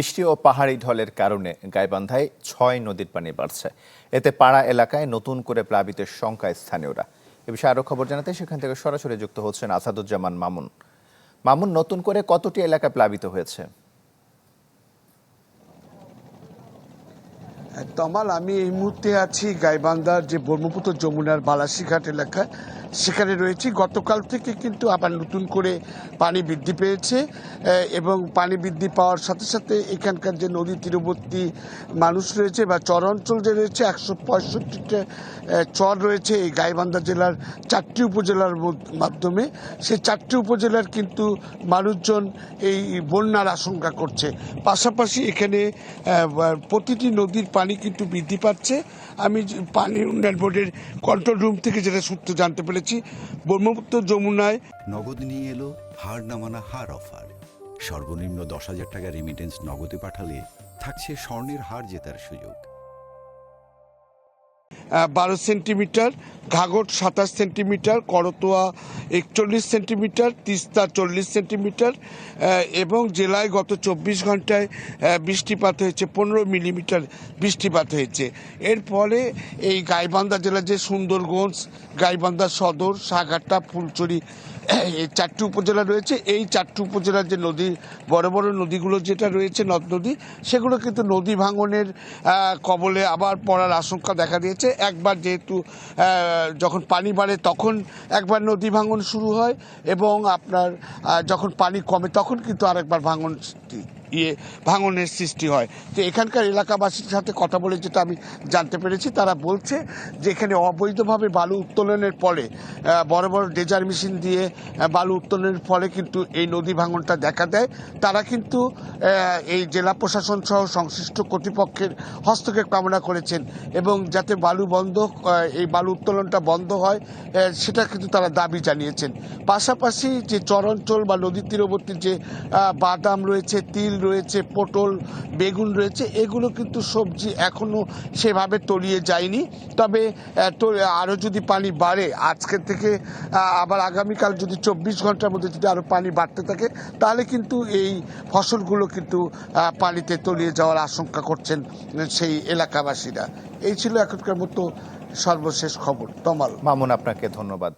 বৃষ্টি ও পাহাড়ি ঢলের কারণে গাইবান্ধায় ৬ নদীর পানি বাড়ছে। এতে পাড়া এলাকায় নতুন করে প্লাবিতের শঙ্কায় স্থানীয়রা। এ বিষয়ে আরো খবর জানাতে সেখান থেকে সরাসরি যুক্ত হচ্ছেন আসাদুজ্জামান মামুন। মামুন, নতুন করে কতটি এলাকা প্লাবিত হয়েছে? তমাল, আমি এই মুহূর্তে আছি গাইবান্ধার যে ব্রহ্মপুত্র যমুনার বালাসীঘাট এলাকায়, সেখানে রয়েছি। গতকাল থেকে কিন্তু আবার নতুন করে পানি বৃদ্ধি পেয়েছে এবং পানি বৃদ্ধি পাওয়ার সাথে সাথে এখানকার যে নদী তীরবর্তী মানুষ রয়েছে বা চর অঞ্চল যে রয়েছে ১৬৫টা চর রয়েছে এই গাইবান্ধা জেলার ৪টি উপজেলার মাধ্যমে। সেই ৪টি উপজেলার কিন্তু মানুষজন এই বন্যার আশঙ্কা করছে। পাশাপাশি এখানে প্রতিটি নদীর পানি কিন্তু বৃদ্ধি পাচ্ছে। আমি পানি উন্নয়ন বোর্ডের কন্ট্রোল রুম থেকে যেটা সূত্র জানতে পেরেছি, ব্রহ্মপুত্র যমুনায় নগদ নিয়ে এলো হার নামানা হার অফার। সর্বনিম্ন ১০,০০০ টাকা রেমিটেন্স নগদে পাঠালে থাকছে স্বর্ণের হার জেতার সুযোগ। ১২ centimetre, Ghaghat ২৭ centimetre, Karatoya ৪১ centimetre, Teesta ৪০ centimetre এবং জেলায় গত ২৪ ঘন্টায় বৃষ্টিপাত হয়েছে ১৫ মিলিমিটার বৃষ্টিপাত হয়েছে। এর ফলে এই গাইবান্ধা জেলার যে সুন্দরগঞ্জ, গাইবান্ধা সদর, সাঘাট্টা, ফুলছড়ি এই ৪টি উপজেলা রয়েছে। এই ৪টি উপজেলার যে নদী, বড় বড় নদীগুলো যেটা রয়েছে নদ নদী, সেগুলো কিন্তু নদী ভাঙনের কবলে আবার পড়ার আশঙ্কা দেখা দিয়েছে। একবার যেহেতু যখন পানি বাড়ে তখন একবার নদী ভাঙন শুরু হয় এবং আপনার যখন পানি কমে তখন কিন্তু আরেকবার ভাঙনের সৃষ্টি হয়। তো এখানকার এলাকাবাসীর সাথে কথা বলে যেটা আমি জানতে পেরেছি, তারা বলছে যে এখানে অবৈধভাবে বালু উত্তোলনের ফলে বড় বড় ডেজার মেশিন দিয়ে বালু উত্তোলনের ফলে কিন্তু এই নদী ভাঙনটা দেখা দেয়। তারা কিন্তু এই জেলা প্রশাসন সহ সংশ্লিষ্ট কর্তৃপক্ষের হস্তক্ষেপ কামনা করেছেন এবং যাতে এই বালু উত্তোলনটা বন্ধ হয় সেটা কিন্তু তারা দাবি জানিয়েছেন। পাশাপাশি যে চরাঞ্চল বা নদী তীরবর্তী যে বাদাম রয়েছে, তিল রয়েছে, পটল, বেগুন রয়েছে, এগুলো কিন্তু সবজি এখনো সেভাবে তলিয়ে যায়নি। তবে আরও যদি পানি বাড়ে, আজকে থেকে আবার আগামীকাল যদি ২৪ ঘন্টার মধ্যে যদি আরও পানি বাড়তে থাকে, তাহলে কিন্তু এই ফসলগুলো কিন্তু পানিতে তলিয়ে যাওয়ার আশঙ্কা করছেন সেই এলাকাবাসীরা। এই ছিল এখনকার মতো সর্বশেষ খবর। তমাল। মামুন, আপনাকে ধন্যবাদ।